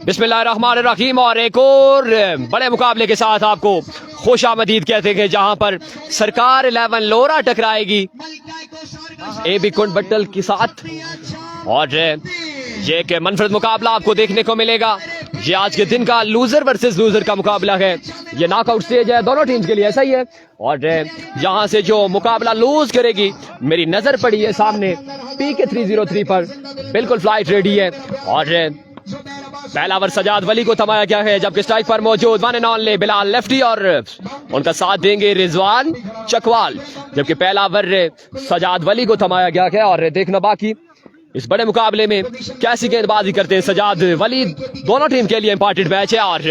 बिस्मिल्लाहिर्रहमानिर्रहीम। और एक और बड़े मुकाबले के साथ आपको खुशामदीद कहते हैं, जहां पर सरकार 11 लोरा टकराएगी AB कुंड बट्टल के साथ। और ये एक मनफरद मुकाबला आपको देखने को मिलेगा। ये आज के दिन का लूजर वर्सेस लूजर का मुकाबला है। ये नॉकआउट स्टेज है दोनों टीम्स के लिए, ऐसा ही है। और यहाँ से जो मुकाबला लूज करेगी, मेरी नजर पड़ी है सामने PK 303 पर, बिल्कुल फ्लाइट रेडी है। और पहला ओवर सजाद वली को थमाया गया है, जबकि स्ट्राइक पर मौजूद one and only Bilal lefty और उनका साथ देंगे रिजवान चकवाल। जबकि पहला ओवर सजाद वली को थमाया गया है। और देखना बाकी इस बड़े मुकाबले में कैसी गेंदबाजी करते हैं सजाद वली। दोनों टीम के लिए इंपॉर्टेंट मैच है और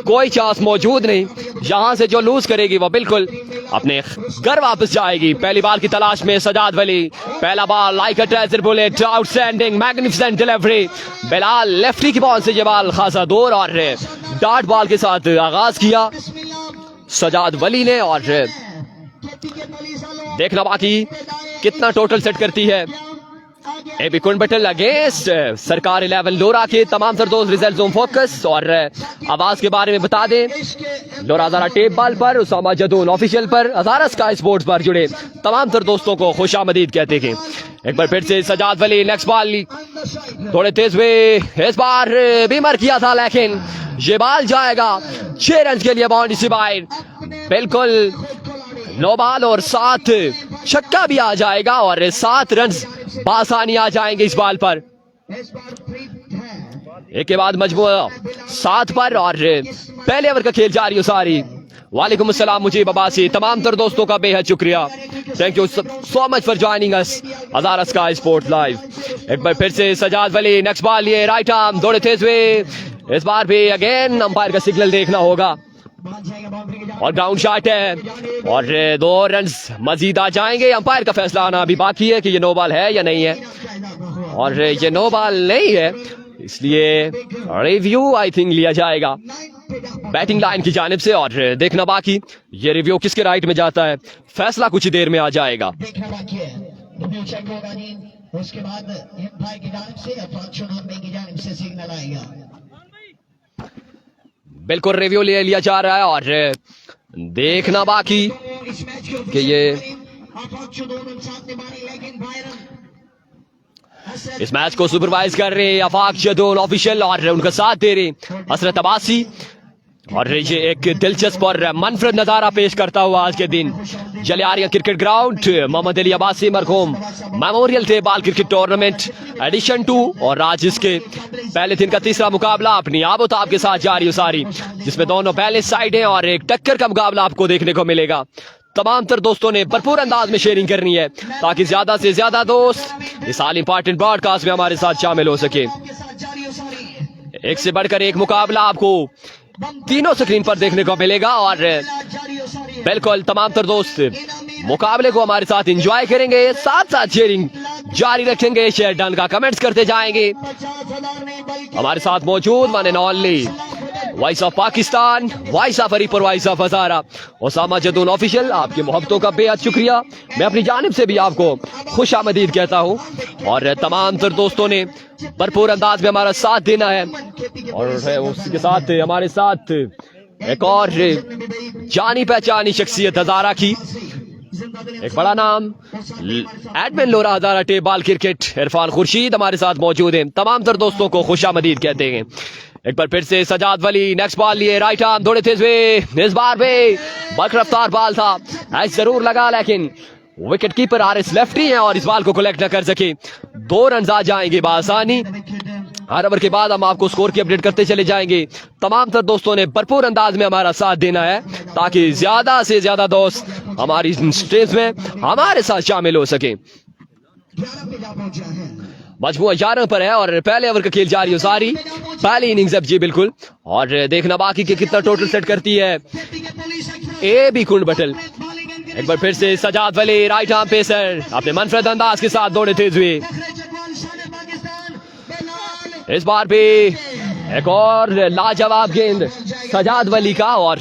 कोई चांस मौजूद नहीं। यहां से जो लूज करेगी वो बिल्कुल अपने घर वापस जाएगी। पहली बॉल की तलाश में सजाद वली। पहला बॉल लाइक अ treasure bullet, outstanding magnificent delivery. Bilal lefty की बॉल से ये बॉल खासा दूर और डॉट बॉल के साथ आगाज किया सजाद वली ने। और देखना बाकी कितना टोटल सेट करती है AB कुंड बट्टल अगेंस्ट सरकार 11 लोरा के। तमाम सर दोस्त रिजल्ट जोन फोकस और आवाज के बारे में बता दें। लोरा हजारा टेप बॉल पर, उसामा जदून ऑफिशियल पर, हजारा स्काई स्पोर्ट्स पर जुड़े तमाम सर दोस्तों को खुशामदीद कहते हैं। एक बार फिर से सजाद वली नेक्स्ट बॉल थोड़े तेज हुए, इस बार बीमर किया था लेकिन ये बॉल जाएगा 6 रन के लिए बाउंड्री से बाहर। बिल्कुल नो बॉल और 7 छक्का भी आ जाएगा और 7 रन बासानी आ जाएंगे इस बॉल पर। एक के बाद मजबूर 7 पर और पहले ओवर का खेल जारी सारी। वालेकुम अस्सलाम मुजीब अब्बासी। तमाम तर दोस्तों का बेहद शुक्रिया, thank you so much for joining us Hazara sky sport live. एक बार फिर से सजाद वली नेक्स्ट बॉल, ये राइट आर्म दौड़े तेज हुए। इस बार भी अगेन अंपायर का सिग्नल देखना होगा और ग्राउंड शॉट है और 2 रन मजीद आ जाएंगे। अंपायर का फैसला आना अभी बाकी है कि ये नो बॉल है या नहीं है। और ये नो बॉल नहीं है, इसलिए रिव्यू आई थिंक लिया जाएगा बैटिंग लाइन की जानिब से। और देखना बाकी ये रिव्यू किसके राइट में जाता है, फैसला कुछ ही देर में आ जाएगा। उसके बाद भाई की जानिब से की जानिब से सिग्नल आएगा। बिल्कुल रिव्यू ले लिया जा रहा है और देखना बाकी कि ये इस मैच को सुपरवाइज कर रहे हैं आफाक जदून ऑफिशियल और उनका साथ दे रहे हसरत अब्बासी। और ये एक दिलचस्प और मनफरद नजारा पेश करता हुआ आज के दिन जलियारिया क्रिकेट ग्राउंड मोहम्मद अली अब्बासी मरहूम मेमोरियल टे बॉल क्रिकेट टूर्नामेंट एडिशन 2। और आज इसके पहले दिन का तीसरा मुकाबला अपनी आबोताब के साथ जारी सारी, जिसमें दोनों बैलेंस साइड हैं और एक टक्कर का मुकाबला आपको देखने को मिलेगा। तमाम तर दोस्तों ने भरपूर अंदाज में शेयरिंग करनी है ताकि ज्यादा से ज्यादा दोस्त इस साल इंपॉर्टेंट ब्रॉडकास्ट में हमारे साथ शामिल हो सके। एक से बढ़कर एक मुकाबला आपको तीनों स्क्रीन पर देखने को मिलेगा और बिल्कुल तमाम तर दोस्त मुकाबले को हमारे साथ एंजॉय करेंगे, साथ साथ शेयरिंग जारी रखेंगे, शेयर डन का कमेंट्स करते जाएंगे। हमारे साथ मौजूद one and only voice of Pakistan, voice of Haripur, voice of Hazara Usama Jadoon official. आपकी मोहब्बतों का बेहद शुक्रिया, मैं अपनी जानिब से भी आपको खुशामदीद कहता हूँ। और तमाम तर दोस्तों ने भरपूर अंदाज में हमारा साथ देना है और उसके साथ हमारे साथ एक और जानी पहचानी शख्सियत हजारा की, एक बड़ा नाम एडमिन लोरा हजारा टे बॉल क्रिकेट इरफान खुर्शीद हमारे साथ मौजूद हैं। तमाम तर दोस्तों को खुशामदीद कहते हैं। एक बार फिर से सजाद वली नेक्स्ट बॉल लिए राइट आर्म दौड़े तेज हुए। इस बार भी बल्क रफ्तार बॉल था, ऐसा जरूर लगा लेकिन विकेट कीपर आरिस लेफ्टी हैं और इस बॉल को कलेक्ट न कर सके। 2 रन आ जाएंगे बासानी। हर ओवर के बाद हम आपको स्कोर की अपडेट करते चले जाएंगे। तमाम तर दोस्तों ने भरपूर अंदाज में हमारा साथ देना है ताकि ज्यादा से ज्यादा दोस्त हमारी स्टेज में हमारे साथ शामिल हो सके। मजमूआ 11 पर है और पहले ओवर का खेल जारी हो सारी, पहली इनिंग्स अब जी बिल्कुल। और देखना बाकी कि कितना टोटल सेट करती है AB कुंड बट्टल। एक बार फिर से सजाद वली राइट आर्म पेसर अपने मनफरद अंदाज के साथ दौड़े तेज हुए। इस बार भी एक और लाजवाब गेंद सजाद वली का और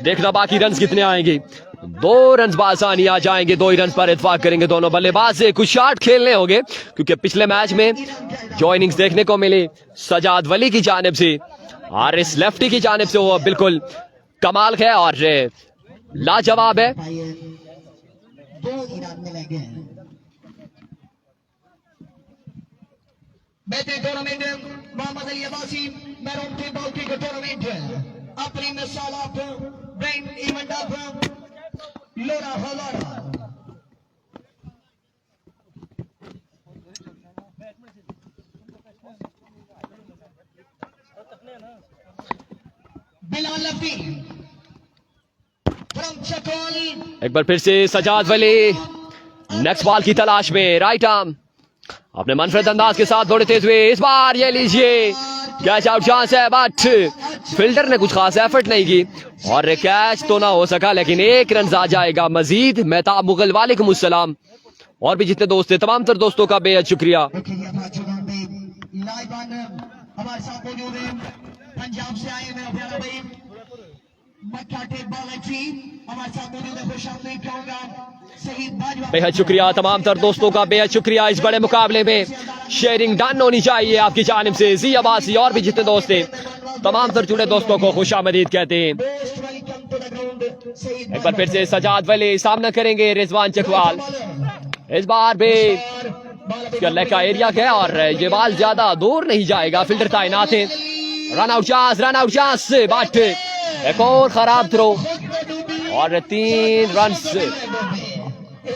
देखना बाकी रन्स कितने आएंगे। 2 रन बासानी आ जाएंगे, 2 ही रन पर इत्फाक करेंगे दोनों बल्लेबाज से। कुछ शॉट खेलने होंगे क्योंकि पिछले मैच में जो इनिंग्स देखने को मिली सजाद वली की जानिब से और इस लेफ्टी की जानिब से वो बिल्कुल कमाल है और लाजवाब है। 2 ईरान में लगे हैं बेहतरीन tournament Mohammad Ali Abbasi maroon team ball की टूर्नामेंट अपनी मिसाल of brain event of Lora हलारा बिलाल लफी एक बार फिर से सजाद वली नेक्स्ट बॉल की तलाश में, राइट आर्म अपने मनफरद अंदाज के साथ दौड़ते हुए इस बार ये लीजिए कैच आउट चांस है, बट फील्डर ने कुछ खास एफर्ट नहीं की और कैच तो ना हो सका, लेकिन 1 रन आ जाएगा मजीद। मेहताब मुगल वालेकुम अस्सलाम और भी जितने दोस्त थे तमाम तर दोस्तों का बेहद शुक्रिया। हमारे साथ मौजूद हैं पंजाब से आए मेरा प्यारा भाई बेहद शुक्रिया तमाम तर दोस्तों का, बेहद शुक्रिया। इस बड़े मुकाबले में शेयरिंग डन होनी चाहिए आपकी जानिब से। जी अब्बासी और भी जितने दोस्त थे तमाम तर जुड़े दोस्तों को खुशामदीद कहते हैं। एक बार फिर से सजाद वली सामना करेंगे रिजवान चकवाल। इस बार भी लेग का एरिया क्या और ये बॉल ज्यादा दूर नहीं जाएगा, फील्डर तैनात है। रन आउट चांस बट एक और खराब थ्रो और 3 रन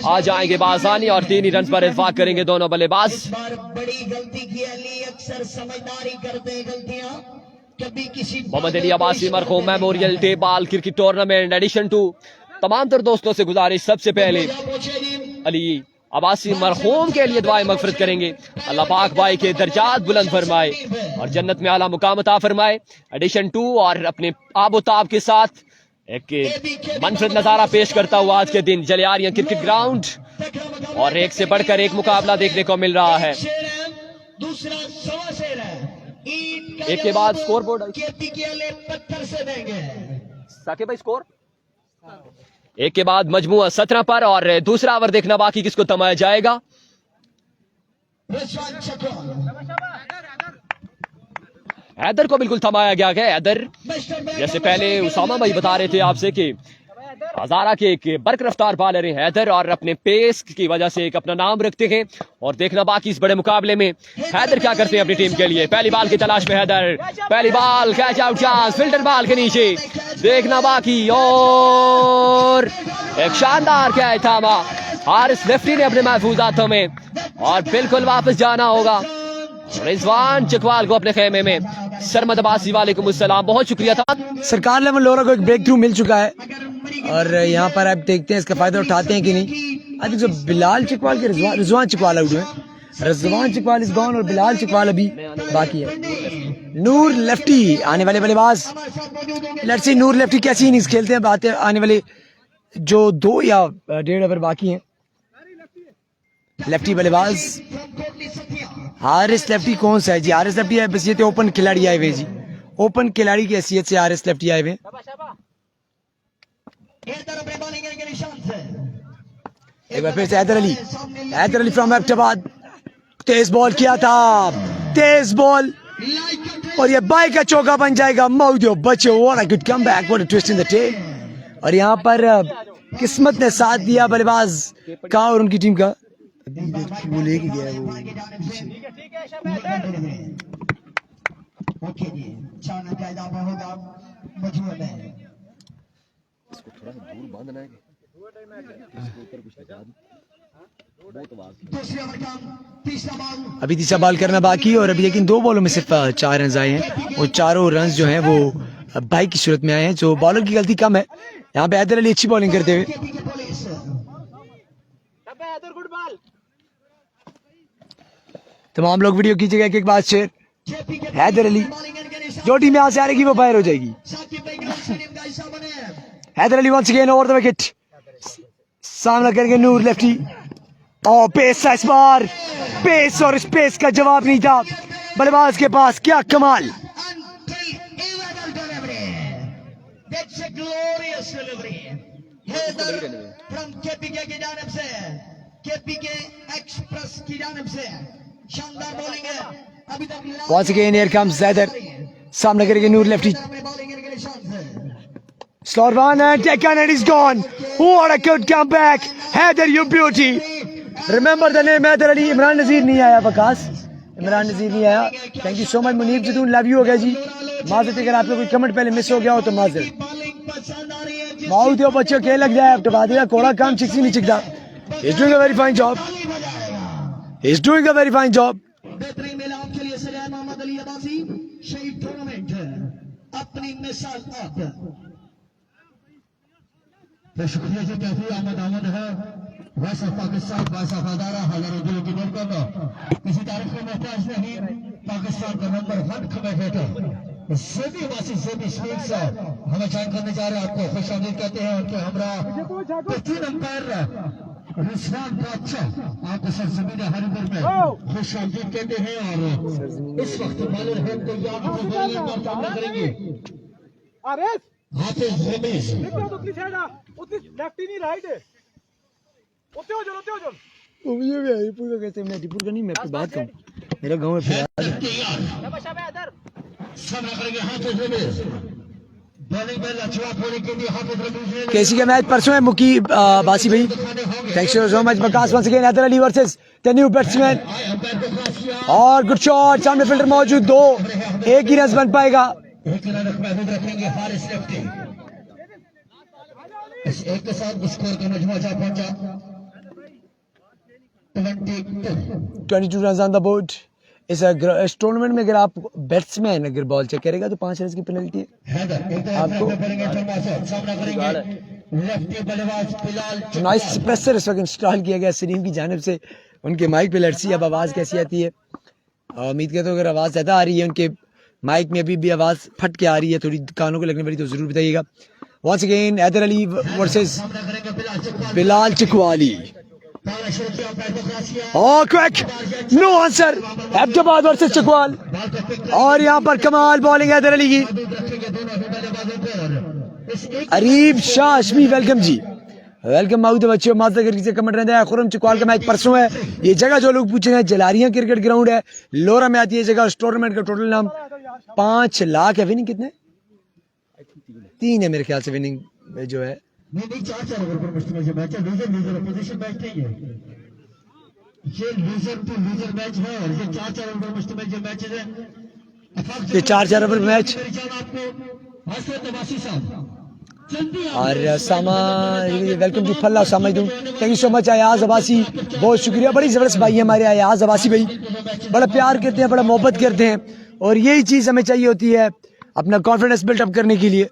आ जाएंगे बासानी और 3 ही रन पर इत्फाक करेंगे दोनों बल्लेबाज। बड़ी गलती की अली अक्सर समझदारी करते हैं गलतियां कभी किसी मोहम्मद अली अब्बासी मरहूम memorial day ball cricket tournament edition 2 तमाम तर दोस्तों से गुजारिश सबसे पहले अली अब्बासी मरहूम के लिए दुआएं मगफरत करेंगे। अल्लाह पाक भाई के दर्जात बुलंद फरमाए और जन्नत में आला मुकाम अता फरमाए। एडिशन 2 और अपने आबोताब के साथ एक मनफरद नजारा पेश करता हुआ आज के दिन जलियारियां क्रिकेट ग्राउंड और एक से बढ़कर एक मुकाबला देखने को मिल रहा है। दूसरा सवा शेर है एक के बाद स्कोर बोर्ड पत्थर से देंगे साकिब भाई स्कोर एक के बाद मजमूआ 17 पर और दूसरा ओवर देखना बाकी किसको थमाया जाएगा। हैदर को बिल्कुल थमाया गया है। हैदर जैसे पहले उसामा भाई बता रहे थे आपसे कि हजारा के एक बर्क रफ्तार बॉलर हैं हैदर और अपने पेस की वजह से एक अपना नाम रखते हैं और देखना बाकी इस बड़े मुकाबले में हैदर क्या करते हैं अपनी टीम के लिए। पहली बॉल की तलाश में हैदर, पहली ball catch out chance fielder ball के नीचे, देखना बाकी और एक शानदार कैच थामा हारिस लेफ्टी ने अपने महफूज हाथों में और बिल्कुल वापस जाना होगा रिजवान चकवाल को अपने खेमे में। सरमद अब्बासी वालेकुम अस्सलाम, बहुत शुक्रिया था। सरकार लेवल लोरा को एक ब्रेक थ्रू मिल चुका है और यहाँ पर आप देखते हैं इसका फायदा उठाते हैं कि नहीं। आई थिंक जो बिलाल चकवाल के रिजवान चकवाल आउट हुए, रिजवान चकवाल इज गॉन और बिलाल चकवाल अभी बाकी है। नूर लेफ्टी आने वाले बल्लेबाज, लेट्स सी नूर लेफ्टी कैसी इनिंग्स खेलते हैं बातें आने वाले जो 2 या 1.5 ओवर बाकी हैं। लेफ्टी बल्लेबाज हारिस लेफ्टी कौन सा है जी? हारिस लेफ्टी है, बस ये तो ओपन खिलाड़ी आए हुए जी, ओपन खिलाड़ी की हैसियत से हारिस लेफ्टी आए हुए। एक बार फिर से हैदर अली फ्रॉम अहमदाबाद, तेज बॉल किया था, तेज बॉल और ये बाई का चौका बन जाएगा। मौजो बच्चो, what a good comeback, what a twist in the tail. और यहाँ पर किस्मत ने साथ दिया बल्लेबाज का और उनकी टीम का। वो लेके गया वो अभी तीसरा बॉल करना बाकी और अभी लेकिन 2 बॉलों में सिर्फ 4 रन आए हैं और चारों रन जो हैं वो बाइक की सूरत में आए हैं, जो बॉलर की गलती कम है। यहाँ पे हैदर अली अच्छी बॉलिंग करते हुए। तमाम लोग वीडियो कीजिएगा एक बात शेयर। हैदर अली जो टीम यहाँ से आ रही वो बाहर हो जाएगी। Haider Ali once again over the wicket, सामना करेंगे नूर लेफ्टी और पेस इस बार, पेस और स्पेस का जवाब नहीं था बल्लेबाज के पास। क्या कमाल, हैदर फ्रॉम केपीके की जानिब से, केपीके एक्सप्रेस की जानिब से शानदार बॉलिंग है अभी तक। Once again here comes Zaider. सामने करेंगे नूर लेफ्टी। बॉलिंग के लिए चांस है। Slorvan and taken and he's gone. What a good comeback. Haider, you beauty. Remember the name Haider Ali. Imran Nazir नहीं आया बकास। इमरान नजीर नहीं आया। Thank you so much Munib Jadoon, love you हो गया जी। माजरत अगर आप लोग कोई कमेंट पहले मिस हो गया हो तो माजरत। माऊ तो बच्चों खेल लग जाए अब तो बात है कोड़ा काम चिक्सी नहीं चिकता। He's doing a very fine job. He's doing a very fine job. बेहतरीन मिलाप के लिए सजाए मोहम्मद अली अब्बासी। शहीद टूर्नामेंट अपनी मिसाल आप। तो शुक्रिया जी, काफी आमद है। वैसा पाकिस्तान वैसा हजारा हजारों दिलों की नौकर किसी तारीफ में मोहताज नहीं। पाकिस्तान का नंबर 1 कमेंटेटर सेबी वासी सेबी स्पीक से हमें ज्वाइन करने जा रहे हैं। आपको खुश आमदीद कहते हैं। उनके हमरा बेहतरीन अंपायर रिजवान बादशाह आपको सर जमीन हरिपुर में खुश आमदीद कहते हैं। और इस वक्त मालूम है तो याद का सामना करेंगे हाफिज रमीज। मुझे भी हरिपुर का कहते हैं, मैं हरिपुर का नहीं, मैं आपकी बात कहूँ मेरा गाँव है सामना करेंगे हाफिज रमीज। बॉलिंग में लाजवाब होने के लिए हाफिज रमीज। केसी का मैच परसों है मुकी बासी भाई। थैंक्स सो मच बकास once again Haider Ali versus the new batsman. और गुड शॉट, सामने फील्डर मौजूद, 2 एक ही रन बन पाएगा। एक रन महफूज रखेंगे हारिस लेफ्टी। इस एक के साथ स्कोर का मजमू जा पहुंचा 22 रन ऑन द बोर्ड। इस टूर्नामेंट में अगर आप बैट्समैन अगर बॉल चेक करेगा तो 5 रन की पेनल्टी है आपको। नॉइस सप्रेसर इस वक्त इंस्टॉल किया गया सलीम की जानिब से। उनके माइक पे लड़सी, अब आवाज़ कैसी आती है उम्मीद करता हूँ अगर आवाज़ ज़्यादा आ रही है उनके माइक में अभी भी आवाज़ फट के आ रही है, थोड़ी कानों को लगने वाली, तो ज़रूर बताइएगा। Once again Haider Ali versus Bilal Chikwali. Quick no answer, Hyderabad versus Chakwal. और यहाँ पर कमाल बॉलिंग हैदर अली की। अरीब शाह हशमी वेलकम जी, वेलकम माउद बच्चों। माजदा करके से कमेंट रहता है। खुरम चकवाल का मैच परसों है। ये जगह जो लोग पूछे हैं जलारियां क्रिकेट ग्राउंड है, लोरा में आती है जगह। उस टूर्नामेंट का टोटल नाम 5 लाख है। विनिंग कितने? 3 है मेरे ख्याल से विनिंग जो है। नहीं 4 ओवर पर मुश्तमिल ये मैच है। लूजर अपोजिशन मैच नहीं है, ये लूजर टू लूजर मैच है। और ये 4 ओवर पर मुश्तमिल जो मैच है, ये 4 ओवर मैच। और सामा welcome to फल्ला Sama. Thank you so much Ayaz Abbasi, बहुत शुक्रिया। बड़ी ज़बरदस्त भाई है हमारे अयाज अब्बासी भाई, बड़ा प्यार करते हैं, बड़ा मोहब्बत करते हैं। और यही चीज़ हमें चाहिए होती है अपना कॉन्फिडेंस बिल्डअप करने के लिए।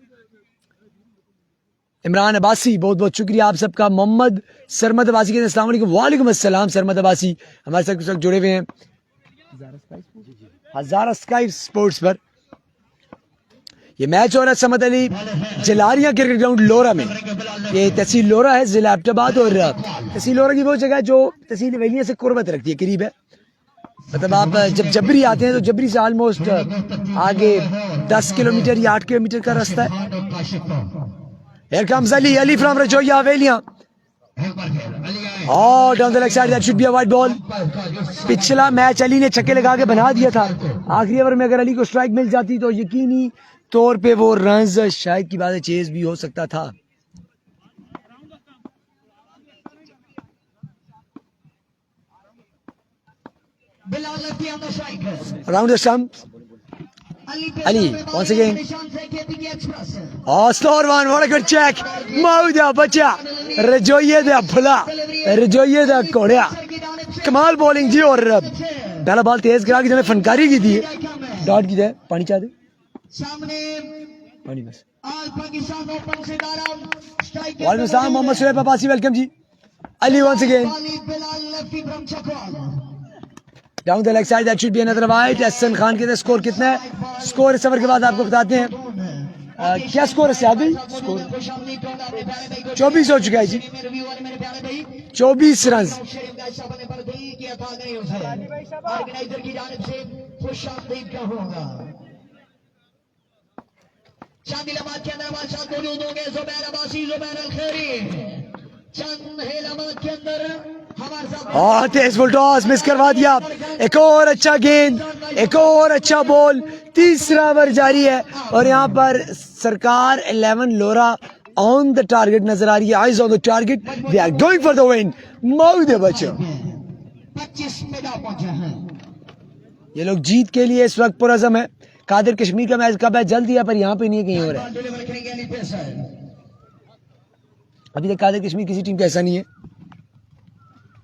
इमरान अब्बासी बहुत बहुत शुक्रिया आप सबका। मोहम्मद सरमद अब्बासी के अस्सलाम वालेकुम। वालेकुम अस्सलाम सरमद अब्बासी हमारे साथ जुड़े हुए हैं हज़ारा स्काई स्पोर्ट्स पर। ये मैच हो रहा है समद अली जलारिया क्रिकेट ग्राउंड लोरा में। ये तहसील लोरा है, जिला एबटाबाद। और तहसील लोरा की वो जगह जो तहसील वेलिया से कुर्बत रखती है, करीब है। मतलब आप जब जबरी आते हैं तो जबरी से ऑलमोस्ट आगे 10 किलोमीटर या 8 किलोमीटर का रास्ता है। Here comes Ali from Rajoya Avelia. Oh, down the leg side, that should be a white ball. पिछला मैच अली ने छक्के लगा के बना दिया था। आखिरी ओवर में अगर अली को स्ट्राइक मिल जाती तो यकीनी तौर पे वो रन्स शायद की बात है चेज भी हो सकता था। Around the stump. Ali, once again. Oh, Slorvan, what a good check. Mauda, bacha. Rajoye da phula. Rajoye da कोड़िया। कमाल बॉलिंग जी। और पहला बॉल तेज गिरा के जो फनकारी की थी। डॉट की है, पानी चाह दे। पानी बस। वालेकुम सलाम मोहम्मद शुएब अब्बासी, वेलकम जी। Ali once again. Down the leg side, that should be another wide. Ehsan Khan के स्कोर कितना है? स्कोर इस ओवर के बाद आपको बताते हैं। क्या स्कोर है साहब? स्कोर 24 हो चुका है जी, 24 रन। शादी लमाद के अंदर हमारे साथ मौजूद होंगे जुबैर अब्बासी, जुबैर अल खैरी। चंद है लमाद के अंदर हमारे साथ तेज फुल टॉस मिस करवा दिया। एक और अच्छा गेंद, एक और अच्छा बॉल, तीसरा ओवर जारी है और यहाँ पर सरकार 11 लोरा ऑन द टारगेट नजर आ रही है। Eyes on the target, they are going for the win. माउद है बच्चों, 25 में जा पहुंचे हैं। ये लोग जीत के लिए इस वक्त पुरज़म है। कादिर कश्मीर का मैच कब है? जल्द ही है, पर यहाँ पे नहीं है, कहीं और है। डिलीवर करेंगे अली पेसर। अभी तक कादिर कश्मीर किसी टीम का ऐसा नहीं है।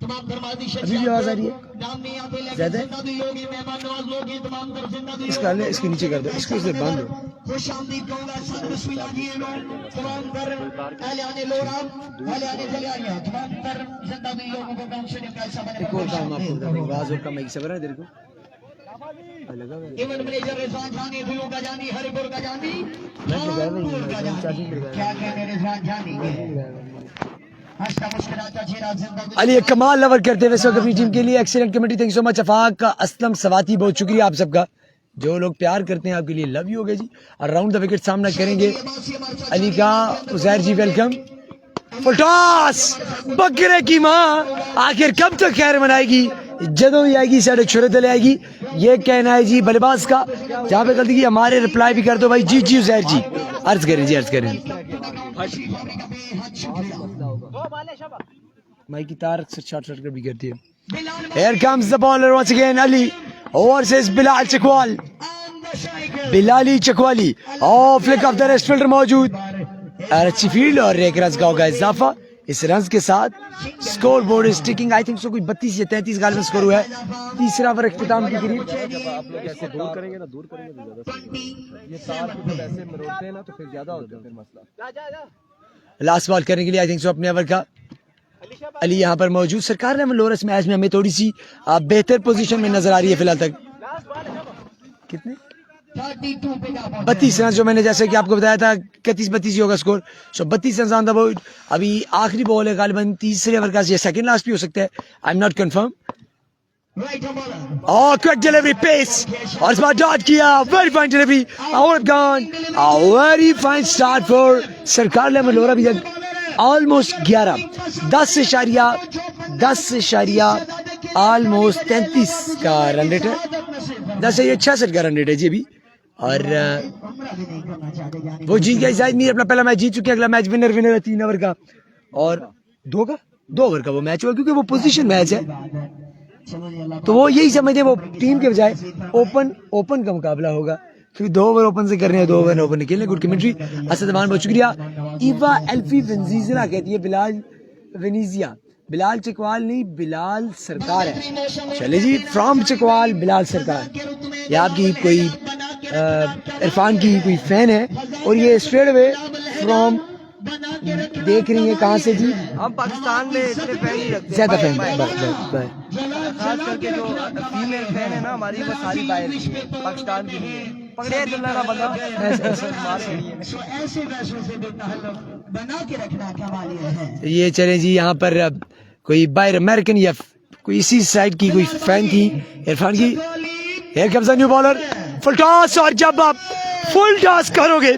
तमाम दरमादी अभी भी आवाज आ रही है नाम नहीं आते लेकिन ज्यादा है? जिंदा दिल लोग हैं, मेहमान नवाज लोग हैं, तमाम तरफ जिंदा दिल इसका ले, इसके नीचे कर दो, इसको इसे बांध दो। खुश आमदीद कहूंगा सब बिस्मिल्लाह जी लोग तमाम तर अहले आने लोरा अहले आने जलियारियां तमाम तर जिंदा दिल लोगों को काम से पैसा बने। एक और काम आपको बता दूं, आवाज और कम है, सबर है तेरे को लगा हुआ है। इवेंट मैनेजर रिजवान जानी, दिलों का जानी, हरिपुर का जानी, मैं तो गया नहीं, खानपुर का मैं चार्जिंग जानी। कर क्या कहने रिजवान जानी के हंसता मुस्कुराता चेहरा जिंदा दिल। अली एक कमाल लवर करते हुए इस वक्त अपनी टीम के लिए excellent committee. Thank you so much Afaq, Aslam, सवाती, बहुत शुक्रिया आप सबका जो लोग प्यार करते हैं, आपके लिए लव यू हो गया जी। और राउंड द विकेट सामना करेंगे अली का। उजैर जी वेलकम। फुल टॉस, बकरे की माँ आखिर कब तक खैर मनाएगी, जदों ही आएगी साढ़े छुरे ले आएगी, ये कहना है जी बल्लेबाज का। जहाँ पे गलती की हमारे रिप्लाई भी कर दो भाई। जी जी उजैर जी, अर्ज करें जी, अर्ज करें। माइक की तार अक्सर शॉर्ट सर्किट भी करती है। Here comes the bowler once again, Ali versus Bilal Chakwal. Bilali Chakwali और flick of the rest fielder मौजूद और अच्छी फील्ड और एक रन का होगा इजाफा। इस रन के साथ score board is ticking. I think सो कोई 32 या 33 गालिबन स्कोर हुआ है। तीसरा ओवर इख्तिताम के करीब। आप लोग ऐसे दूर करेंगे ना, दूर करेंगे तो ज्यादा सही है। ये तार को जब ऐसे मरोड़ते हैं ना तो फिर ज्यादा होता है फिर मसला। लास्ट बॉल करने के लिए आई थिंक सो अपने ओवर का अली यहाँ पर मौजूद। सरकार ने लोरस मैच में हमें थोड़ी सी बेहतर पोजीशन में नजर आ रही है फिलहाल तक। कितने 32 रन जो मैंने जैसे कि आपको बताया था 31-32 होगा score. So 32 run on the board. अभी आखिरी बॉल है गालिबन तीसरे ओवर का, ये सेकंड लास्ट भी हो सकता है, आई एम नॉट कंफर्म। और क्विक डिलीवरी पेस और स्मार्ट डॉट किया, very fine delivery out gone, very fine start for सरकार ने मलोरा। भी ऑलमोस्ट 10 ऑलमोस्ट 33 का रन रेट है, 10-66 का रन रेट है जी अभी। और वो जीत गया शायद, नहीं अपना पहला मैच जीत चुके हैं। अगला मैच विनर है 3 ओवर का और 2 ओवर का वो मैच हुआ, क्योंकि वो पोजीशन मैच है तो वो यही समझे वो टीम के बजाय ओपन का मुकाबला होगा, क्योंकि 2 ओवर ओपन से कर रहे हैं, 2 ओवर ओपन निकलने। गुड कमेंट्री असदमान, बहुत शुक्रिया। ईवा एल्फी वेंजीजरा कहती है बिलाल वेनीजिया, बिलाल चकवाल नहीं बिलाल सरकार है। चले जी, फ्रॉम चकवाल बिलाल सरकार। ये आपकी कोई इरफान की कोई फैन है और ये स्ट्रेट अवे फ्रॉम देख रही है कहाँ से जी? हम पाकिस्तान में इतने फैन नहीं रखते, ज्यादा फैन खास करके जो फीमेल फैन है ना हमारी, वो सारी बाहर पाकिस्तान की नहीं है। पकड़े दुल्ला ना बंदा ऐसे फैसलों से बना के रखना क्या वाली है। ये चले जी, यहाँ पर कोई बाहर अमेरिकन या कोई इसी साइड की कोई फैन थी इरफान की। Here comes a new bowler, full toss. और जब आप फुल टॉस करोगे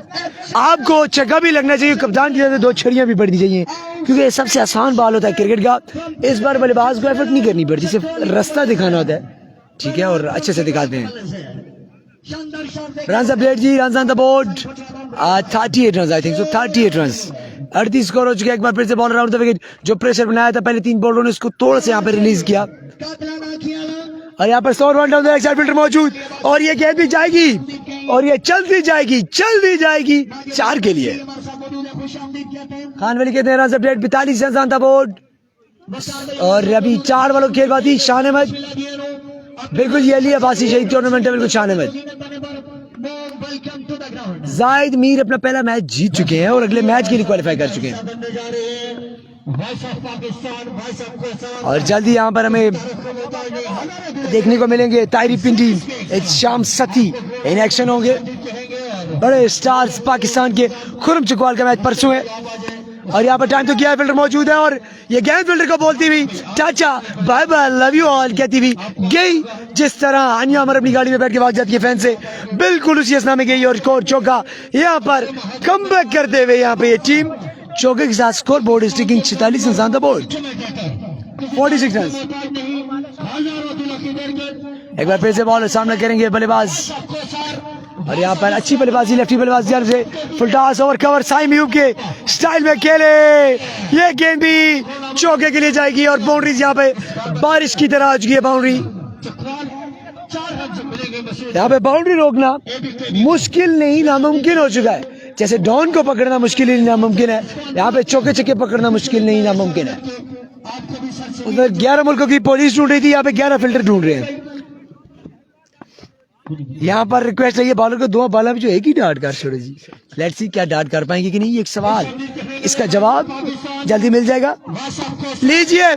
आपको छक्का भी लगना चाहिए, कप्तान की तरफ से 2 छड़ियां भी पड़नी चाहिए, क्योंकि ये सबसे आसान बॉल होता है क्रिकेट का। इस बार बल्लेबाज को एफर्ट नहीं करनी पड़ती, सिर्फ रास्ता दिखाना होता है, ठीक है, और अच्छे से दिखाते हैं। रन प्लेट जी, run on the board 38 run, I think so 38 run. 38 score हो चुके हैं। एक बार फिर से बॉलर आउट द विकेट। जो प्रेशर बनाया था पहले 3 बॉलरों ने, उसको थोड़ा सा यहाँ पे रिलीज किया और यहाँ पर 100 run down the Exide fielder मौजूद और ये गेंद भी जाएगी और ये चलती जाएगी 4 के लिए। खान वली कहते हैं run plate 42 run on the board और अभी 4 वालों खेल बाती। शान अहमद बिल्कुल ये अली अब्बासी शहीद टूर्नामेंट है, बिल्कुल शान अहमद। जाहिद मीर अपना पहला मैच जीत चुके हैं और अगले मैच के लिए क्वालिफाई कर चुके हैं और जल्दी यहाँ पर हमें देखने को मिलेंगे ताहिरी पिंडी, शाम सती इन एक्शन होंगे। बड़े स्टार्स पाकिस्तान के। खुरम चकवाल का मैच परसों है और यहाँ पर टाइम तो किया फील्डर मौजूद है और ये गेंद फील्डर को बोलती हुई टाचा bye bye love you all कहती हुई गई जिस तरह आनिया अमर अपनी गाड़ी में बैठ के भाग जाती है फैन से, बिल्कुल उसी असना में गई और स्कोर चौका यहाँ पर कमबैक करते हुए यहाँ पे ये टीम चौके के साथ score board is taking 46 run on the board, 46 run. एक बार फिर से बॉल सामना करेंगे बल्लेबाज और यहाँ पर अच्छी बल्लेबाजी लेफ्टी बल्लेबाजी से full toss over cover Saim Ayub के स्टाइल में खेले, ये गेंद भी चौके के लिए जाएगी और बाउंड्रीज यहाँ पे बारिश की तरह आ चुकी है। बाउंड्री यहाँ पे बाउंड्री रोकना मुश्किल नहीं नामुमकिन हो चुका है। जैसे डॉन को पकड़ना मुश्किल नहीं नामुमकिन है, यहाँ पे चौके चक्के पकड़ना मुश्किल नहीं नामुमकिन है। उधर 11 मुल्कों की पुलिस ढूंढ रही थी, यहाँ पे 11 फिल्टर ढूंढ रहे हैं। यहाँ पर रिक्वेस्ट है ये बॉलर को दो बॉलर जो एक ही डाट कर छोड़े जी, लेट्स सी क्या डाट कर पाएंगे कि नहीं, एक सवाल, इसका जवाब जल्दी मिल जाएगा। लीजिए,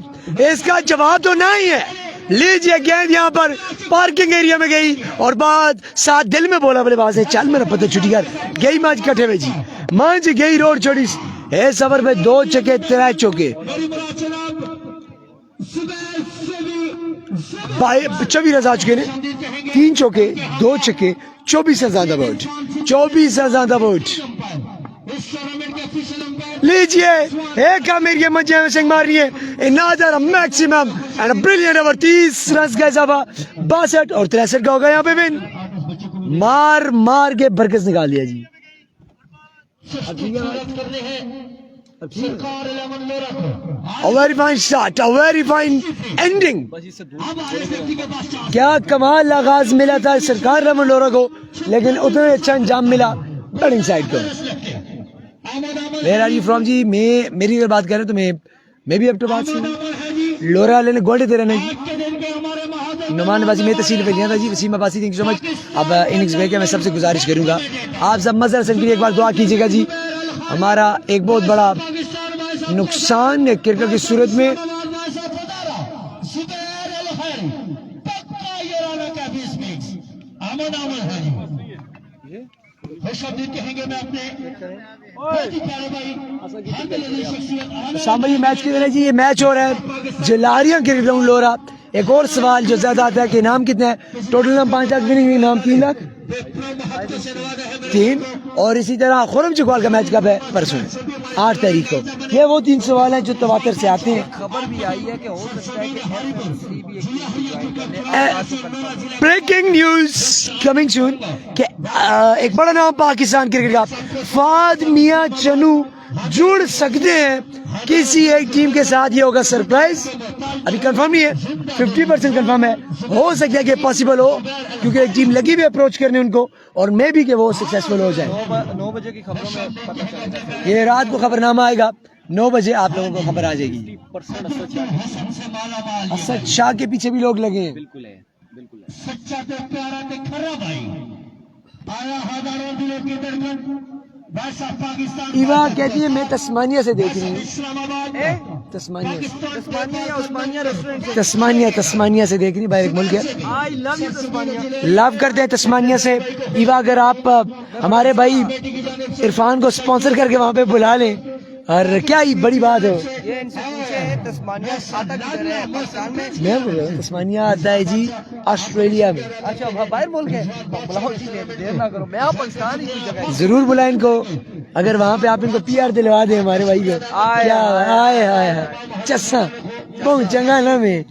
इसका जवाब तो नहीं है। लीजिए, गेंद यहाँ पर पार्किंग एरिया में गई और बाद साथ दिल में बोला बल्लेबाज ने, चल मेरा पता छुट्टी कर गई मांझ कटे हुए जी, मांझ गई रोड छोड़ी है सबर में 2 छक्के 3 चौके 24 रन आ चुके ने, 3 चौके 2 छक्के 24 रन ज्यादा बोर्ड, 24 रन ज्यादा बोर्ड। लीजिए, एक मेरी मजे सिंह मार रही है, another maximum and a brilliant over 30 run का इजाफा, 62 और 63 का होगा यहाँ पे विन। मार मार के बरकस निकाल दिया जी। A very fine start, a very fine ending। क्या कमाल आगाज मिला था सरकार रमन लोरा को, लेकिन उतना अच्छा अंजाम मिला बैटिंग साइड को। Where are you from जी? मेरी अगर बात करें तो मैं भी अब तो बात से लोरा वाले ने गोल्ड दे रहे जी। नुमान नवाजी में तहसील पे लिया था जी, Wasim Abbasi, thank you so much. अब इनिंग्स ब्रेक है, मैं सबसे गुजारिश करूंगा आप सब मजहर हसन के लिए एक बार दुआ कीजिएगा जी। हमारा एक बहुत बड़ा नुकसान है क्रिकेट की सूरत में, शाम भाई मैच की तरह जी, ये मैच हो रहा है जलारिया क्रिकेट ग्राउंड लोरा। एक और सवाल जो ज्यादा आता है कि इनाम कितना है, टोटल इनाम 5 लाख, विनिंग इनाम 3 लाख 3, और इसी तरह खुरम चकवाल का मैच कब है, परसों 8 तारीख को। ये वो 3 सवाल हैं जो तवातर से आते हैं। खबर भी आई है कि हो सकता है कि भी एक ब्रेकिंग न्यूज कमिंग सून कि एक बड़ा नाम पाकिस्तान क्रिकेट का फाद मियां चनू जुड़ सकते हैं किसी एक टीम के साथ। ये होगा सरप्राइज, अभी कंफर्म नहीं है, 50% कंफर्म है। हो सकता है कि पॉसिबल हो क्योंकि एक टीम लगी भी अप्रोच करने उनको, और मे भी कि वो सक्सेसफुल हो जाए। 9 बजे की खबरों में पता चलेगा, ये रात को खबरनामा आएगा, 9 बजे आप लोगों को खबर आ जाएगी। असद शाह के पीछे भी लोग लगे हैं, बिल्कुल है, बिल्कुल है। सच्चा तो प्यारा ते खरा भाई आया हजारों दिलों के दरमियान वैसा पाकिस्तान। इवा कहती है मैं तस्मानिया से देख रही हूँ, तस्मानिया तस्मानिया से देख रही, बाहर एक मुल्क है। I love you Tasmania, love करते हैं तस्मानिया से। इवा अगर आप हमारे भाई इरफान को स्पॉन्सर करके वहाँ पे बुला लें, और क्या ही बड़ी बात है। ये इनसे पूछे है तस्मानिया आता किधर है पाकिस्तान में? मैं बोल रहा हूँ तस्मानिया आता है जी ऑस्ट्रेलिया में। अच्छा, बाहर मुल्क है, बुलाओ जी, देर ना करो, मैं पाकिस्तान ही की जगह जरूर बुलाएं इनको, अगर वहाँ पे आप इनको PR दिलवा दें हमारे भाई को। क्या आए आए चस्सा बहुत चंगा ना में।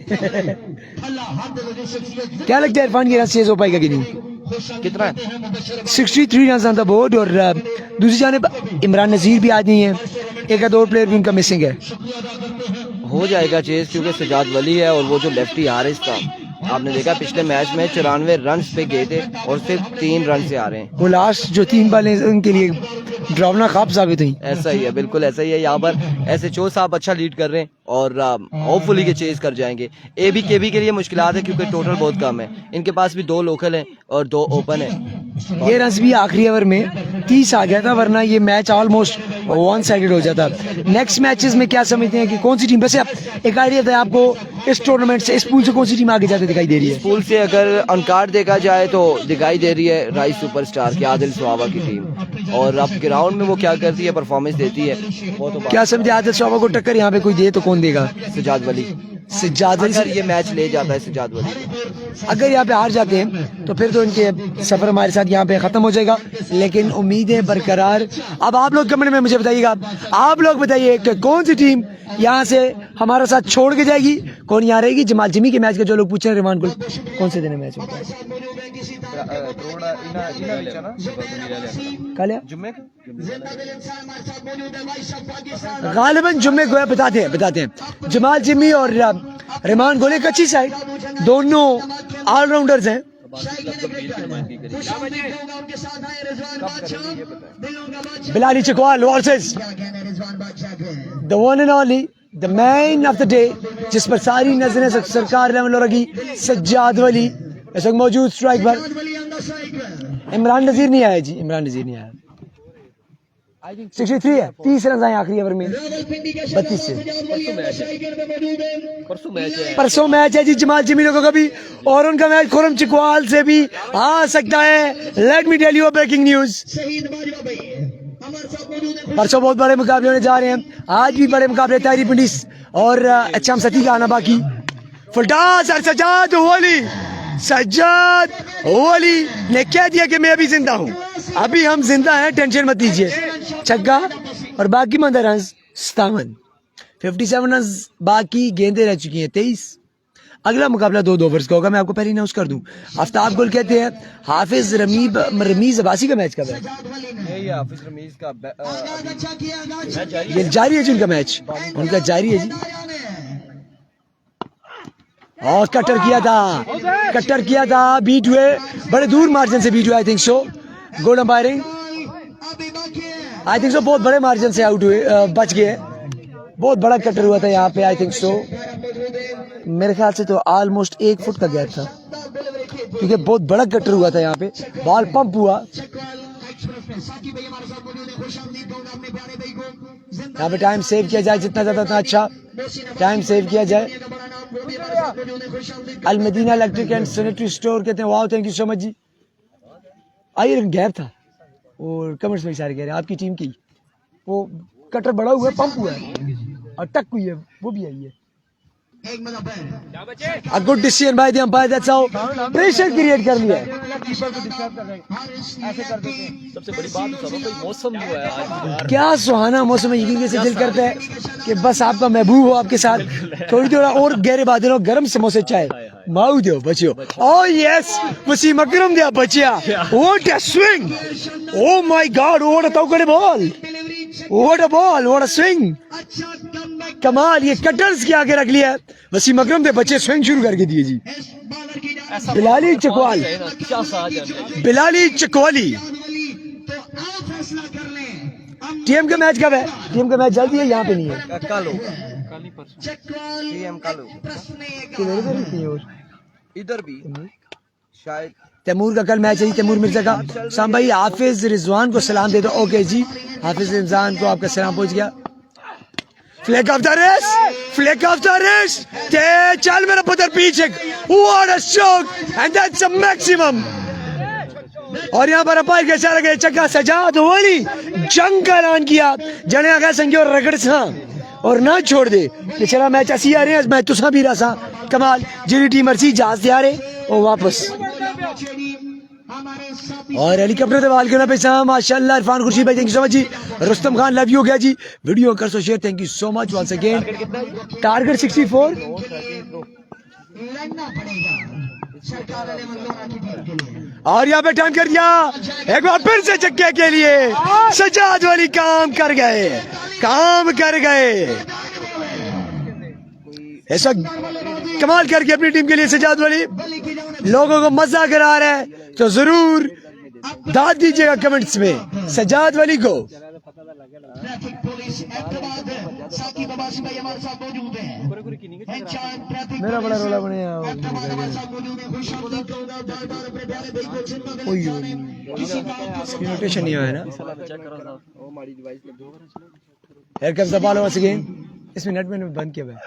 क्या लगता है इरफान की रन चेज हो पाएगा कि नहीं? कितना 63 रन ऑन द बोर्ड, और दूसरी जानिब इमरान नजीर भी आज नहीं है, एक आध और प्लेयर भी उनका मिसिंग है। हो जाएगा चेज, क्योंकि सजाद वली है और वो जो लेफ्टी हारिस था, आपने देखा पिछले मैच में 94 रन पे गए थे और सिर्फ 3 रन से आ रहे हैं। वो लास्ट जो 3 बॉलें उनके लिए ड्रावना ख्वाब साबित हुई। ऐसा ही है, बिल्कुल ऐसा ही है। यहाँ पर ऐसे चो साहब अच्छा लीड कर रहे हैं और होपफुली के चेज कर जाएंगे। ABKB के लिए मुश्किलात है क्योंकि टोटल बहुत कम है, इनके पास भी 2 लोकल हैं और 2 ओपन है। ये रन भी आखिरी ओवर में 30 आ गया था, वरना ये मैच ऑलमोस्ट 1 साइडेड हो जाता। नेक्स्ट मैचेस में क्या समझते हैं कि कौन सी टीम, वैसे एक आइडिया था आपको इस टूर्नामेंट से, इस पूल से कौन सी टीम आगे जाते दिखाई दे रही है? पूल से अगर अनकार्ड देखा जाए तो दिखाई दे रही है राइस सुपरस्टार की आदिल सुहावा की टीम, और अब ग्राउंड में वो क्या करती है, परफॉर्मेंस देती है वो तो क्या समझे आदिल सुहावा को टक्कर यहाँ पे कोई दे तो कौन देगा? सजाद वली। सज्जाद वली अगर ये मैच ले जाता है सज्जाद वली, अगर यहाँ पे हार जाते हैं तो फिर तो इनके सफर हमारे साथ यहाँ पे खत्म हो जाएगा, लेकिन उम्मीदें बरकरार। अब आप लोग कमेंट में मुझे बताइएगा, आप लोग बताइए कि कौन सी टीम यहाँ से हमारा साथ छोड़ के जाएगी, कौन यहाँ रहेगी। जमाल जिमी के मैच के जो लोग पूछ रहे हैं रिमान को कौन से दिन मैच होता है कल है? गालिबन जुम्मे को है, बताते हैं जमाल जिमी और रिमान गोले एक अच्छी साइड, दोनों ऑलराउंडर्स हैं। Bilali Chakwal versus the one and only the man of the day, जिस पर सारी नजरें सरकार लेवल लगी, सज्जाद वली इस वक्त मौजूद स्ट्राइक पर। इमरान नजीर नहीं आया जी, इमरान नजीर नहीं आया। 63 है, 30 रन आए आखिरी ओवर में 32 से। परसों मैच है जी जमाल जिमी लोगों का भी, और उनका मैच खुरम चकवाल से भी आ सकता है। Let me tell you breaking news, परसों बहुत बड़े मुकाबले होने जा रहे हैं, आज भी बड़े मुकाबले तारी पिंडिस और अच्छा सती का आना बाकी। फुलटास और सज्जाद वली ने कह दिया कि मैं अभी जिंदा हूँ, अभी हम जिंदा हैं, टेंशन मत लीजिए। छक्का और बाकी 15 रन 57 रन बाकी गेंदें रह चुकी हैं 23। अगला मुकाबला 2 ओवर्स का होगा, मैं आपको पहले अनाउंस कर दूं। आफ्ताब गुल कहते हैं हाफिज रमीज अब्बासी का मैच कब है? यही हाफिज रमीज का ये जारी है जी उनका मैच, उनका जारी है जी। और कटर किया था, बीट हुए, बड़े दूर मार्जिन से बीट हुए। आई थिंक सो गुड अंपायरिंग, आई थिंक सो बहुत बड़े मार्जिन से आउट हुए, बच गए। बहुत बड़ा कटर हुआ था यहाँ पे, आई थिंक सो मेरे ख्याल से तो ऑलमोस्ट 1 फुट का गैप था, क्योंकि बहुत बड़ा कटर हुआ था यहाँ पे। बॉल पंप हुआ, यहाँ पे टाइम सेव किया जाए जितना ज्यादा उतना अच्छा टाइम सेव किया जाए। Al Madina electric and sanitary store कहते हैं wow thank you so much जी। आइए गैप था, और कमेंट्स में सारे कह रहे हैं आपकी टीम की वो कटर बड़ा हुआ है, पंप हुआ है और टक हुई है, वो भी आई है। A good decision by the umpire, that's how pressure create कर लिया है। सबसे बड़ी बात मौसम जो है आज, क्या सुहाना मौसम है, यकीन से दिल करता है कि बस आपका महबूब हो आपके साथ, थोड़ी थोड़ा और गहरे बादल हो, गर्म समोसे चाय माऊ दो बचियो। ओह यस वसीम अकरम दिया बचिया, what a swing, oh my God what a तौकड़े ball, what a ball, what a swing, कमाल। ये कटर्स के आगे रख लिया वसीम अकरम दे बच्चे स्विंग शुरू करके दिए जी। Bilali Chakwal, Bilali Chakwali. TM का मैच कब है? टीएम का मैच जल्दी है, यहाँ पे नहीं है, कल होगा इधर भी शायद। तैमूर का कल मैच है, तैमूर मिर्जा का। साम भाई हाफिज रिजवान को सलाम दे दो। ओके जी, हाफिज रिजवान को आपका सलाम पहुंच गया। Flag off the race, flag off the race, चल मेरा पुत्र पीछे, what a shot and that's a maximum. और यहाँ पर अपायर के इशारे के चक्का सजाद वली जंग का ऐलान किया, जने आगे संगे और रगड़ सा और ना छोड़ दे कि चला मैच असी आ रहे हैं, मैं तुसा भी रहा कमाल जी टीम अर्सी जहाज से आ रहे और वापस। और हेलीकॉप्टर से वाल करना पैसा माशाल्लाह। इरफान खुर्शीद भाई थैंक यू सो मच जी। रुस्तम खान लव यू हो गया जी, वीडियो कर सो share, thank you so much once again. Target 64 और यहाँ पे टाइम कर दिया एक बार फिर से चक्के के लिए। सजाद वाली काम कर गए, काम कर गए, ऐसा कमाल करके अपनी टीम के लिए सजाद वाली लोगों को मजा करा रहा है, तो जरूर दाद दीजिएगा कमेंट्स में सजाद वाली को। मेरा बड़ा रोला बने स्क्रीन रोटेशन नहीं हुआ है ना। Here comes the ball once again. इसमें नेट में बंद किया हुआ है।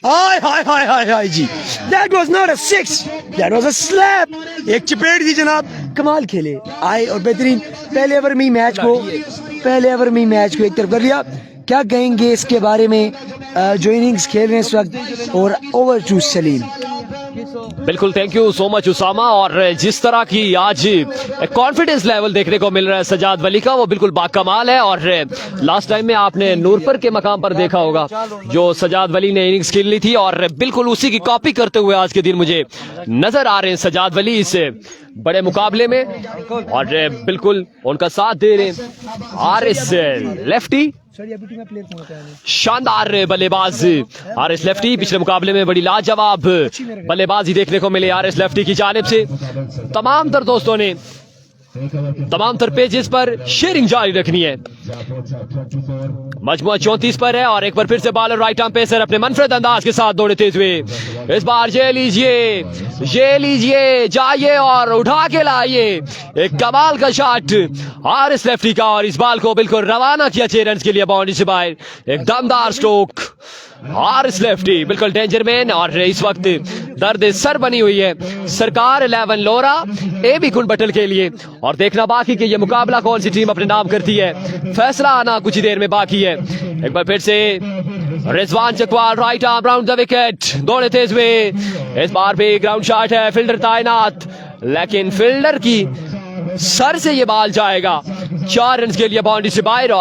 हाय जी, that was not a six, that was a slap। एक चपेट दी जनाब, कमाल खेले आए और बेहतरीन। पहले ओवर में मैच को एक तरफ कर लिया। क्या कहेंगे इसके बारे में जो इनिंग्स खेल रहे हैं इस वक्त। और ओवर टू सलीम। बिल्कुल, thank you so much Usama. और जिस तरह की आज कॉन्फिडेंस लेवल देखने को मिल रहा है सजाद वली का, वो बिल्कुल बाकमाल है। और लास्ट टाइम में आपने नूरपुर के मकाम पर देखा होगा जो सजाद वली ने इनिंग्स खेल ली थी, और बिल्कुल उसी की कॉपी करते हुए आज के दिन मुझे नजर आ रहे हैं सजाद वली इस बड़े मुकाबले में। और बिल्कुल उनका साथ दे रहे हैं आरिस लेफ्टी, शानदार बल्लेबाज आरिस लेफ्टी। पिछले मुकाबले में बड़ी लाजवाब बल्लेबाजी देखने को मिली आरिस लेफ्टी की जानिब से। तमाम तर दोस्तों ने तमाम तर पेजेस पर शेयरिंग जारी रखनी है। मजमुआ 34 पर है और एक बार फिर से बॉलर राइट आर्म पेसर अपने मनफरद अंदाज के साथ दौड़ते हुए इस बार ये लीजिए जाइए और उठा के लाइए। एक कमाल का शॉट आरिस लेफ्टी का, और इस बॉल को बिल्कुल रवाना किया 6 रन के लिए बाउंड्री से बाहर। एक दमदार स्ट्रोक आरिस लेफ्टी, बिल्कुल डेंजर मैन। और इस वक्त दर्द सर बनी हुई है सरकार 11 लोरा AB कुल बटल के लिए। और देखना बाकी कि ये मुकाबला कौन सी टीम अपने नाम करती है, फैसला आना कुछ ही देर में बाकी है। एक बार फिर से Rizwan Chakwal right arm round the wicket दौड़ते हुए, इस बार भी ग्राउंड शॉट है, फील्डर तैनात, लेकिन फील्डर की सर से ये बॉल जाएगा 4 रन के लिए बाउंड्री से बाहर।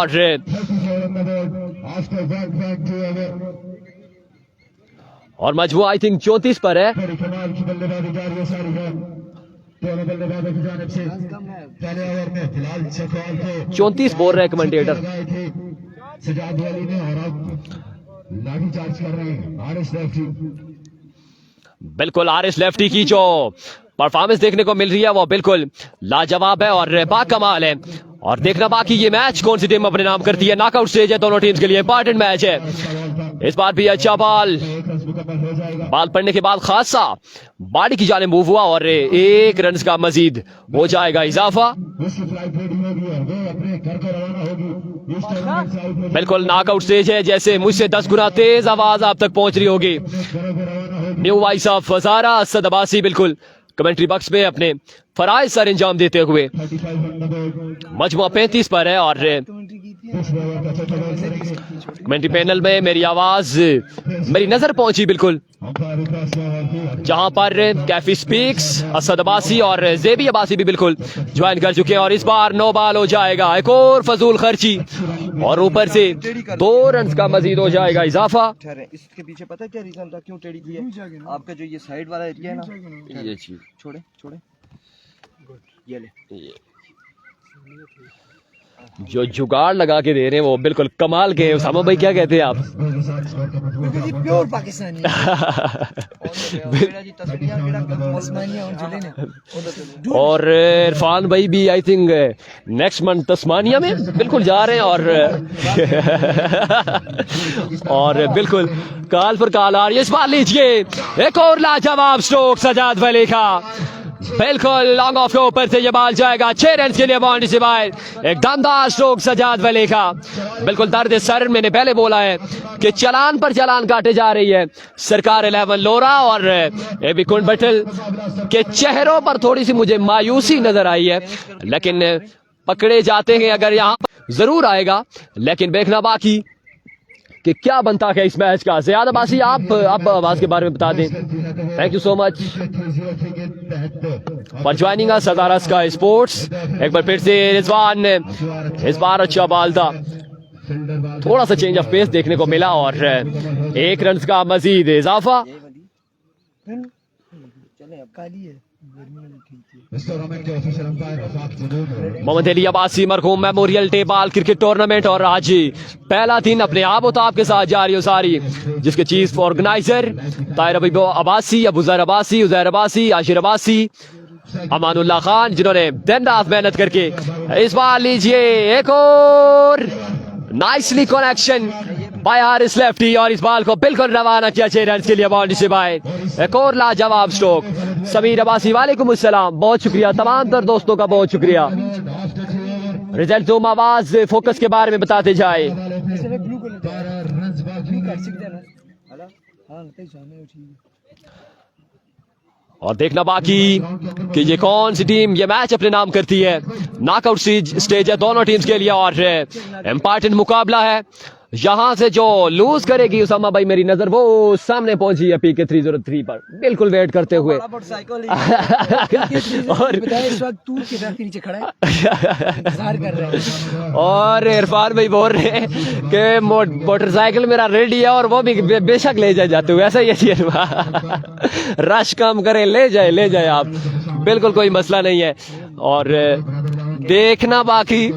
और मजमुआ आई थिंक 34 पर है। 34 बोल रहे कमेंटेटर। सजाद वली ने और अब लाठी चार्ज कर रहे हैं आरिस लेफ्टी। बिल्कुल आरिस लेफ्टी की जो परफॉर्मेंस देखने को मिल रही है वो बिल्कुल लाजवाब है और बाकमाल है। और देखना बाकी ये मैच कौन सी टीम अपने नाम करती है। नॉकआउट स्टेज है दोनों टीम्स के लिए, इंपॉर्टेंट मैच है। इस बार भी अच्छा बॉल पड़ने के बाद खासा बाड़ी की जाने मूव हुआ और 1 रन का मजीद हो जाएगा इजाफा। बिल्कुल नॉकआउट स्टेज है, जैसे मुझसे 10 गुना तेज आवाज आप तक पहुंच रही होगी। न्यू वॉइस ऑफ वजारा असद अब्बासी बिल्कुल कमेंट्री बॉक्स में अपने फराइज सर अंजाम देते हुए। मजमुआ 35 पर है और कमेंट्री पैनल में मेरी आवाज, मेरी नजर पहुंची बिल्कुल जहां पर कैफी स्पीक्स, असद अब्बासी और जेबी अब्बासी भी बिल्कुल ज्वाइन कर चुके हैं। और इस बार 9 बॉल हो जाएगा, एक और फजूल खर्ची और ऊपर से 2 रन का मजीद हो जाएगा इजाफा। इसके पीछे पता है क्या रीजन था, क्यों टेढ़ी की है? आपका जो ये साइड वाला एरिया है ना, ये चीज छोड़े ये ले, जो जुगाड़ लगा के दे रहे हैं वो बिल्कुल कमाल के। उसामा भाई क्या कहते हैं आप? प्योर पाकिस्तानी और इरफान भाई भी I think next month Tasmania में बिल्कुल जा रहे हैं और बिल्कुल काल पर काल आ रही है। इस बार लीजिए एक और लाजवाब स्ट्रोक सजाद वली का, बिल्कुल लॉन्ग ऑफ के ऊपर से ये बॉल जाएगा 6 रन के लिए बाउंड्री से बाहर। एक दमदार स्ट्रोक सजाद वली का, बिल्कुल दर्द सर। मैंने पहले बोला है कि चलान पर चलान काटे जा रही है सरकार 11 लोरा और AB कुल बटल के चेहरों पर थोड़ी सी मुझे मायूसी नजर आई है, लेकिन पकड़े जाते हैं अगर यहाँ जरूर आएगा। लेकिन देखना बाकी कि क्या बनता है इस मैच का। ज़ियाद अब्बासी आप आवाज के बारे में बता दें। Thank you so much for joining us सदारा स्काई स्पोर्ट्स। एक बार फिर से रिजवान, इस बार अच्छा बॉल था, थोड़ा सा चेंज ऑफ पेस देखने को मिला और 1 रन का मजीद इजाफा। मोहम्मद अली अब्बासी मरहूम मेमोरियल टेबल क्रिकेट टूर्नामेंट और आज पहला दिन अपने आप उताब के साथ जारी हो सारी, जिसके चीफ ऑर्गेनाइजर ताहिर अब्बासी, अबूजर अब्बासी, उजैर अब्बासी, आशिर अब्बासी, अमानुल्लाह खान, जिन्होंने दिन रात मेहनत करके इस बार लीजिए एक और nicely connection bye Aaris lefty और इस बॉल को बिल्कुल रवाना किया 6 रन के लिए बाउंड्री से बाहर। एक और लाजवाब स्ट्रोक। समीर अब्बासी वालेकुम अस्सलाम, बहुत शुक्रिया, तमाम तर दोस्तों का बहुत शुक्रिया। रिजल्ट तुम आवाज फोकस के बारे में बताते जाए। और देखना बाकी कि ये कौन सी टीम ये मैच अपने नाम करती है। नॉकआउट स्टेज है दोनों टीम्स के लिए और इम्पोर्टेंट मुकाबला है। यहां से जो लूज करेगी उसामा भाई, मेरी नजर वो सामने पहुंची है पीके 303 पर, बिल्कुल वेट करते हुए। और इस वक्त तू के नीचे खड़ा है, इंतजार कर रहे हैं। और इरफान भाई बोल रहे हैं कि मोटरसाइकिल मेरा रेडी है और वो भी बेशक ले जाते हुए, ऐसा ही है। रश कम करे, ले जाए आप, बिल्कुल कोई मसला नहीं है। और देखना बाकी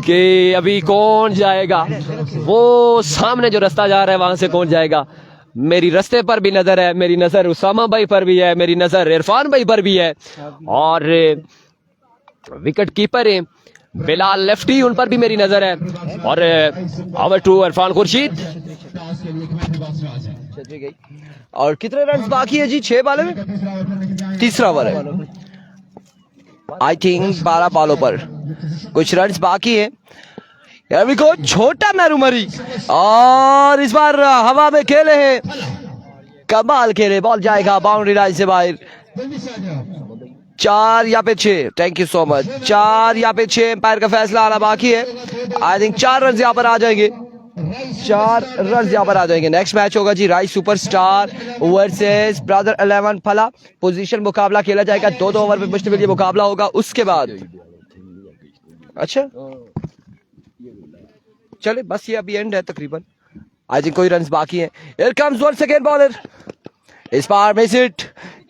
कि अभी कौन जाएगा, वो सामने जो रास्ता जा रहा है वहां से कौन जाएगा। मेरी रास्ते पर भी नजर है, मेरी नजर उसामा भाई पर भी है, मेरी नजर इरफान भाई पर भी है, और विकेट कीपर है बिलाल लेफ्टी, उन पर भी मेरी नजर है। और ओवर टू इरफान खुर्शीद। और कितने रन बाकी है जी 6 बालों में? तीसरा ओवर है आई थिंक, 12 बालों पर कुछ रन्स बाकी है। Here we go, छोटा मैरू मरी, और इस बार हवा में खेले हैं, कमाल खेले, बॉल जाएगा बाउंड्री लाइन से बाहर। 4 या पे 6, थैंक यू सो मच, 4 या पे 6 एम्पायर का फैसला आना बाकी है। आई थिंक 4 रन यहाँ पर आ जाएंगे, 4 रन यहाँ पर आ जाएंगे। नेक्स्ट मैच होगा G rice superstar versus brother 11 फला। पोजीशन मुकाबला खेला जाएगा, 2-2 ओवर में मुश्तमिल ये मुकाबला होगा। उसके बाद अच्छा चले, बस ये अभी एंड है तकरीबन। आई थिंक कोई रन्स बाकी हैं। Here comes one second bowler, इस बार मिस इट,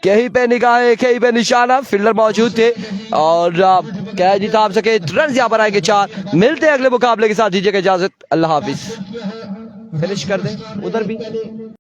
कहीं पे निगाहें कहीं पे निशाना, फील्डर मौजूद थे और क्या जीता आप सके। रन यहाँ पर आएंगे 4। मिलते हैं अगले मुकाबले के साथ, दीजिएगा इजाजत, अल्लाह हाफिज। फिनिश कर दें उधर भी।